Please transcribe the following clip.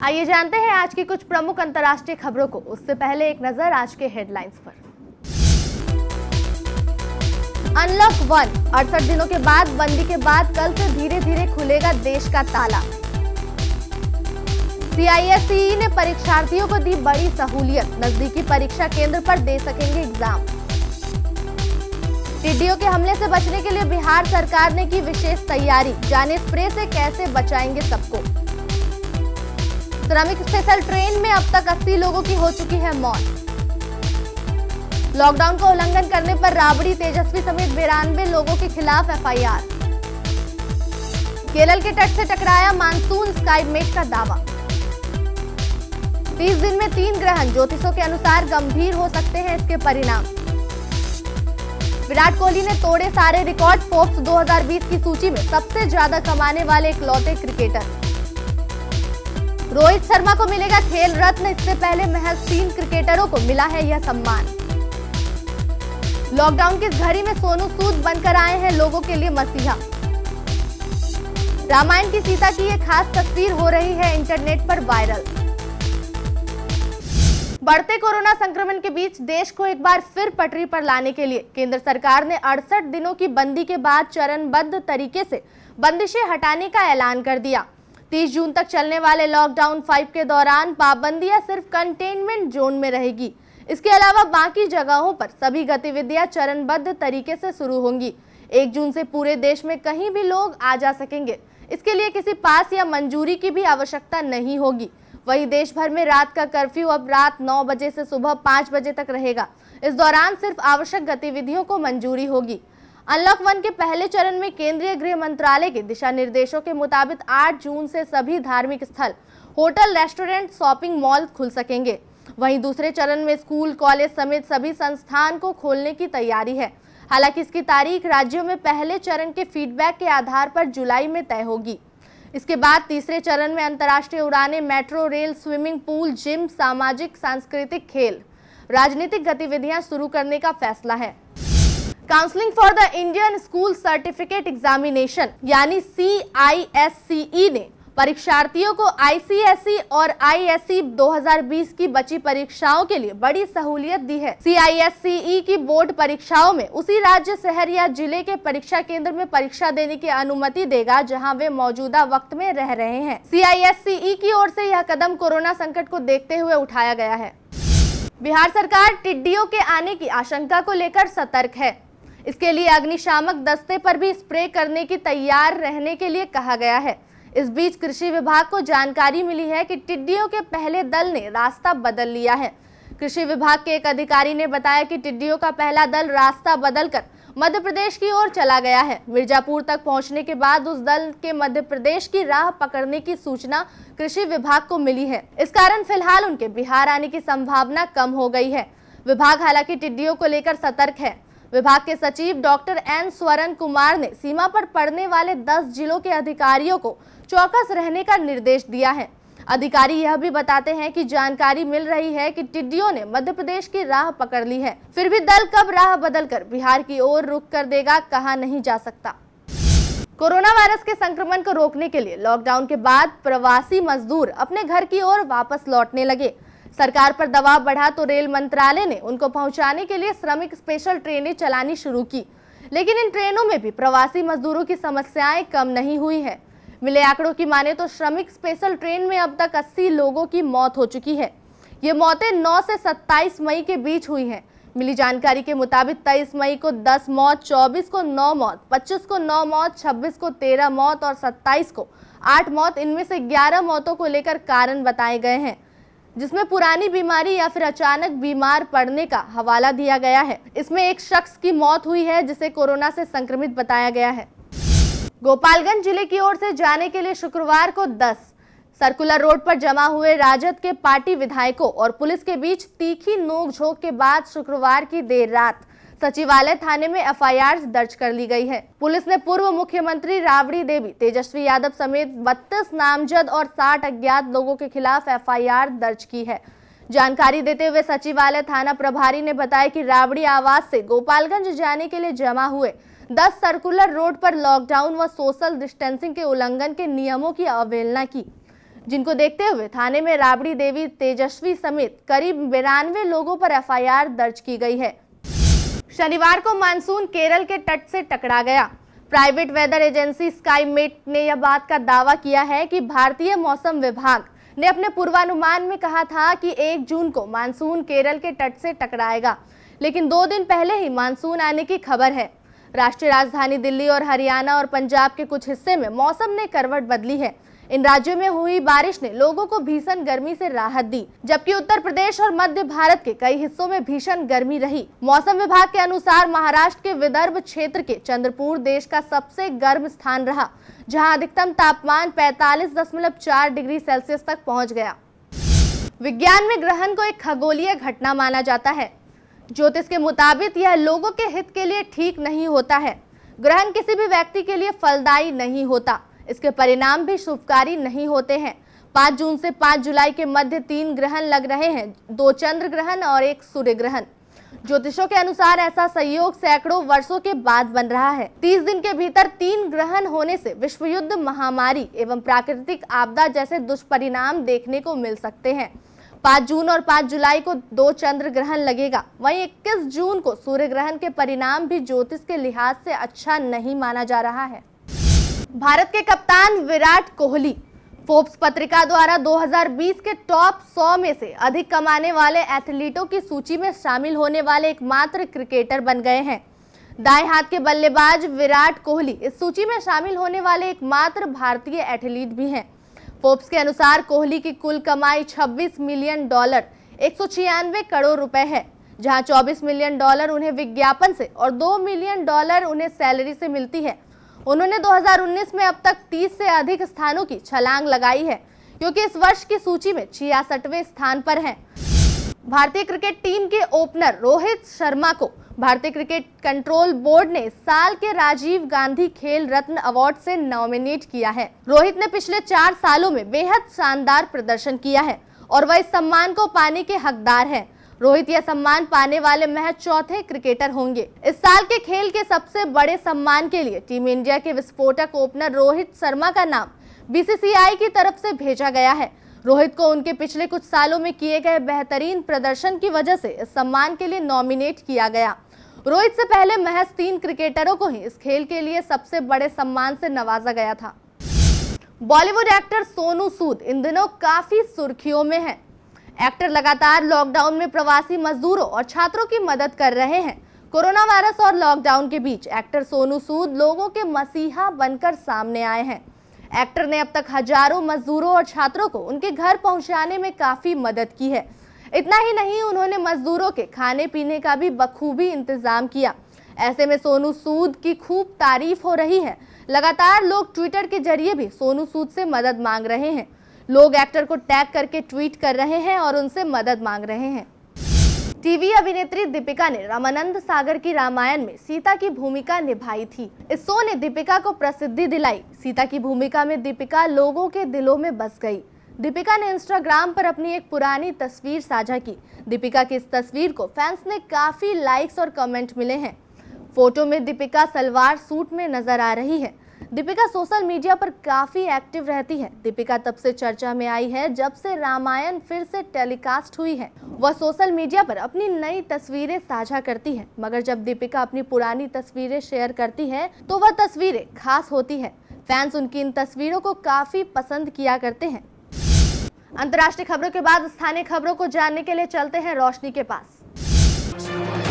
आइए जानते हैं आज की कुछ प्रमुख अंतर्राष्ट्रीय खबरों को। उससे पहले एक नजर आज के हेडलाइंस पर। अनलॉक 1 68 दिनों के बाद बंदी के बाद कल से धीरे धीरे खुलेगा देश का ताला। CISE ने परीक्षार्थियों को दी बड़ी सहूलियत, नजदीकी परीक्षा केंद्र पर दे सकेंगे एग्जाम। टिड्डियों के हमले से बचने के लिए बिहार सरकार ने की विशेष तैयारी, जाने स्प्रे से कैसे बचाएंगे सबको। श्रमिक स्पेशल ट्रेन में अब तक 80 लोगों की हो चुकी है मौत। लॉकडाउन का उल्लंघन करने पर राबड़ी तेजस्वी समेत 92 लोगों के खिलाफ FIR। केरल के तट से टकराया मानसून, स्काईमेट का दावा। 30 दिन में 3 ग्रहण, ज्योतिषों के अनुसार गंभीर हो सकते हैं इसके परिणाम। विराट कोहली ने तोड़े सारे रिकॉर्ड, फोर्ब्स 2020 की सूची में सबसे ज्यादा कमाने वाले इकलौते क्रिकेटर। रोहित शर्मा को मिलेगा खेल रत्न, इससे पहले महज 3 क्रिकेटरों को मिला है यह सम्मान। लॉकडाउन की इस घड़ी में सोनू सूद बनकर आए हैं लोगों के लिए मसीहा। रामायण की सीता की एक खास तस्वीर हो रही है इंटरनेट पर वायरल। बढ़ते कोरोना संक्रमण के बीच देश को एक बार फिर पटरी पर लाने के लिए केंद्र सरकार ने 68 दिनों की बंदी के बाद चरणबद्ध तरीके से बंदिशें हटाने का ऐलान कर दिया। 30 जून तक चलने वाले लॉकडाउन 5 के दौरान पाबंदियां सिर्फ कंटेनमेंट जोन में रहेगी। इसके अलावा बाकी जगहों पर सभी गतिविधियां चरणबद्ध तरीके से शुरू होंगी। 1 जून से पूरे देश में कहीं भी लोग आ जा सकेंगे। इसके लिए किसी पास या मंजूरी की भी आवश्यकता नहीं होगी। वहीं देश भर में रात का कर्फ्यू अब रात 9 बजे से सुबह 5 बजे तक रहेगा। इस दौरान सिर्फ आवश्यक गतिविधियों को मंजूरी होगी। अनलॉक 1 के पहले चरण में केंद्रीय गृह मंत्रालय के दिशा निर्देशों के मुताबिक 8 जून से सभी धार्मिक स्थल, होटल, रेस्टोरेंट, शॉपिंग मॉल खुल सकेंगे। वहीं दूसरे चरण में स्कूल, कॉलेज समेत सभी संस्थान को खोलने की तैयारी है। हालांकि इसकी तारीख राज्यों में पहले चरण के फीडबैक के आधार पर जुलाई में तय होगी। इसके बाद तीसरे चरण में अंतर्राष्ट्रीय उड़ानें, metro rail, swimming pool, gym, सामाजिक सांस्कृतिक खेल, राजनीतिक गतिविधियां शुरू करने का फैसला है। Counselling for the Indian school certificate examination यानी CISCE ने परीक्षार्थियों को ICSE और ISE 2020 की बची परीक्षाओं के लिए बड़ी सहूलियत दी है। CISCE की बोर्ड परीक्षाओं में उसी राज्य, शहर या जिले के परीक्षा केंद्र में परीक्षा देने की अनुमति देगा जहां वे मौजूदा वक्त में रह रहे हैं। CISCE की ओर से यह कदम कोरोना संकट को देखते हुए उठाया गया है। बिहार सरकार टिड्डियों के आने की आशंका को लेकर सतर्क है। इसके लिए अग्निशामक दस्ते पर भी स्प्रे करने की तैयार रहने के लिए कहा गया है। इस बीच कृषि विभाग को जानकारी मिली है कि टिड्डियों के पहले दल ने रास्ता बदल लिया है। कृषि विभाग के एक अधिकारी ने बताया कि टिड्डियों का पहला दल रास्ता बदलकर मध्य प्रदेश की ओर चला गया है। मिर्जापुर तक पहुंचने के बाद उस दल के मध्य प्रदेश की राह पकड़ने की सूचना कृषि विभाग को मिली है। इस कारण फिलहाल उनके बिहार आने की संभावना कम हो गई है। विभाग हालांकि टिड्डियों को लेकर सतर्क है। विभाग के सचिव डॉक्टर N स्वरण कुमार ने सीमा पर पड़ने वाले 10 जिलों के अधिकारियों को चौकस रहने का निर्देश दिया है। अधिकारी यह भी बताते हैं कि जानकारी मिल रही है कि टिड्डियों ने मध्य प्रदेश की राह पकड़ ली है। फिर भी दल कब राह बदलकर बिहार की ओर रुख कर देगा, कहा नहीं जा सकता। कोरोना वायरस के संक्रमण को रोकने के लिए लॉकडाउन के बाद प्रवासी मजदूर अपने घर की ओर वापस लौटने लगे। सरकार पर दबाव बढ़ा तो रेल मंत्रालय ने उनको पहुंचाने के लिए श्रमिक स्पेशल ट्रेनें चलानी शुरू की। लेकिन इन ट्रेनों में भी प्रवासी मजदूरों की समस्याएं कम नहीं हुई है। मिले आंकड़ों की माने तो श्रमिक स्पेशल ट्रेन में अब तक 80 लोगों की मौत हो चुकी है। ये मौतें 9 से 27 मई के बीच हुई हैं। मिली जानकारी के मुताबिक 23 मई को 10 मौत, 24 को 9 मौत, 25 को 9 मौत, 26 को 13 मौत और 27 को 8 मौत। इनमें से 11 मौतों को लेकर कारण बताए गए हैं, जिसमें पुरानी बीमारी या फिर अचानक बीमार पड़ने का हवाला दिया गया है। इसमें एक शख्स की मौत हुई है जिसे कोरोना से संक्रमित बताया गया है। गोपालगंज जिले की ओर से जाने के लिए शुक्रवार को 10 सर्कुलर रोड पर जमा हुए राजद के पार्टी विधायकों और पुलिस के बीच तीखी नोकझोंक के बाद शुक्रवार की देर रात सचिवालय थाने में FIR दर्ज कर ली गई है। पुलिस ने पूर्व मुख्यमंत्री राबड़ी देवी, तेजस्वी यादव समेत 32 नामजद और 60 अज्ञात लोगों के खिलाफ FIR दर्ज की है। जानकारी देते हुए सचिवालय थाना प्रभारी ने बताया कि राबड़ी आवास से गोपालगंज जाने के लिए जमा हुए 10 सर्कुलर रोड पर लॉकडाउन व सोशल डिस्टेंसिंग के उल्लंघन के नियमों की अवहेलना की। जिनको देखते हुए थाने में राबड़ी देवी तेजस्वी समेत करीब 92 लोगों पर एफआईआर दर्ज की गई है। शनिवार को मानसून केरल के तट से टकरा गया। प्राइवेट वेदर एजेंसी स्काईमेट ने यह बात का दावा किया है कि भारतीय मौसम विभाग ने अपने पूर्वानुमान में कहा था कि 1 जून को मानसून केरल के तट से टकराएगा, लेकिन 2 दिन पहले ही मानसून आने की खबर है। राष्ट्रीय राजधानी दिल्ली और हरियाणा और पंजाब के कुछ हिस्से में मौसम ने करवट बदली है। इन राज्यों में हुई बारिश ने लोगों को भीषण गर्मी से राहत दी, जबकि उत्तर प्रदेश और मध्य भारत के कई हिस्सों में भीषण गर्मी रही। मौसम विभाग के अनुसार महाराष्ट्र के विदर्भ क्षेत्र के चंद्रपुर देश का सबसे गर्म स्थान रहा, जहां अधिकतम तापमान 45.4 डिग्री सेल्सियस तक पहुंच गया। विज्ञान में ग्रहण को एक खगोलीय घटना माना जाता है। ज्योतिष के मुताबिक यह लोगों के हित के लिए ठीक नहीं होता है। ग्रहण किसी भी व्यक्ति के लिए फलदायी नहीं होता, इसके परिणाम भी शुभकारी नहीं होते हैं। 5 जून से 5 जुलाई के मध्य 3 ग्रहण लग रहे हैं, 2 चंद्र ग्रहण और 1 सूर्य ग्रहण। ज्योतिषों के अनुसार ऐसा संयोग सैकड़ों वर्षों के बाद बन रहा है। 30 दिन के भीतर 3 ग्रहण होने से विश्व युद्ध, महामारी एवं प्राकृतिक आपदा जैसे दुष्परिणाम देखने को मिल सकते हैं। 5 जून और 5 जुलाई को 2 चंद्र ग्रहण लगेगा। वहीं 21 जून को सूर्य ग्रहण के परिणाम भी ज्योतिष के लिहाज से अच्छा नहीं माना जा रहा है। भारत के कप्तान विराट कोहली फोर्ब्स पत्रिका द्वारा 2020 के टॉप 100 में से अधिक कमाने वाले एथलीटों की सूची में शामिल होने वाले एकमात्र क्रिकेटर बन गए हैं। दाएं हाथ के बल्लेबाज विराट कोहली इस सूची में शामिल होने वाले एकमात्र भारतीय एथलीट भी हैं। फोर्ब्स के अनुसार कोहली की कुल कमाई $26 मिलियन 196 करोड़ रुपए है, जहां $24 मिलियन उन्हें विज्ञापन से और $2 मिलियन उन्हें सैलरी से मिलती है। उन्होंने 2019 में अब तक 30 से अधिक स्थानों की छलांग लगाई है, क्योंकि इस वर्ष की सूची में 66वें स्थान पर हैं। भारतीय क्रिकेट टीम के ओपनर रोहित शर्मा को भारतीय क्रिकेट कंट्रोल बोर्ड ने साल के राजीव गांधी खेल रत्न अवार्ड से नॉमिनेट किया है। रोहित ने पिछले 4 सालों में बेहद शानदार प्रदर्शन किया है और वह इस सम्मान को पाने के हकदार हैं। रोहित यह सम्मान पाने वाले महज चौथे क्रिकेटर होंगे। इस साल के खेल के सबसे बड़े सम्मान के लिए टीम इंडिया के विस्फोटक ओपनर रोहित शर्मा का नाम बीसीसीआई की तरफ से भेजा गया है। रोहित को उनके पिछले कुछ सालों में किए गए बेहतरीन प्रदर्शन की वजह से इस सम्मान के लिए नॉमिनेट किया गया। रोहित से पहले महज 3 क्रिकेटरों को ही इस खेल के लिए सबसे बड़े सम्मान से नवाजा गया था। बॉलीवुड एक्टर सोनू सूद इन दिनों काफी सुर्खियों में है। एक्टर लगातार लॉकडाउन में प्रवासी मजदूरों और छात्रों की मदद कर रहे हैं। कोरोना वायरस और लॉकडाउन के बीच एक्टर सोनू सूद लोगों के मसीहा बनकर सामने आए हैं। एक्टर ने अब तक हजारों मजदूरों और छात्रों को उनके घर पहुंचाने में काफी मदद की है। इतना ही नहीं, उन्होंने मजदूरों के खाने पीने का भी बखूबी इंतजाम किया। ऐसे में सोनू सूद की खूब तारीफ हो रही है। लगातार लोग ट्विटर के जरिए भी सोनू सूद से मदद मांग रहे हैं। लोग एक्टर को टैग करके ट्वीट कर रहे हैं और उनसे मदद मांग रहे हैं। टीवी अभिनेत्री दीपिका ने रामानंद सागर की रामायण में सीता की भूमिका निभाई थी। इस शो ने दीपिका को प्रसिद्धि दिलाई। सीता की भूमिका में दीपिका लोगों के दिलों में बस गई। दीपिका ने इंस्टाग्राम पर अपनी एक पुरानी तस्वीर साझा की। दीपिका की इस तस्वीर को फैंस ने काफी लाइक्स और कमेंट मिले हैं। फोटो में दीपिका सलवार सूट में नजर आ रही है। दीपिका सोशल मीडिया पर काफी एक्टिव रहती है। दीपिका तब से चर्चा में आई है जब से रामायण फिर से टेलीकास्ट हुई है। वह सोशल मीडिया पर अपनी नई तस्वीरें साझा करती है, मगर जब दीपिका अपनी पुरानी तस्वीरें शेयर करती है तो वह तस्वीरें खास होती है। फैंस उनकी इन तस्वीरों को काफी पसंद किया करते हैं। अंतर्राष्ट्रीय खबरों के बाद स्थानीय खबरों को जानने के लिए चलते हैं रोशनी के पास।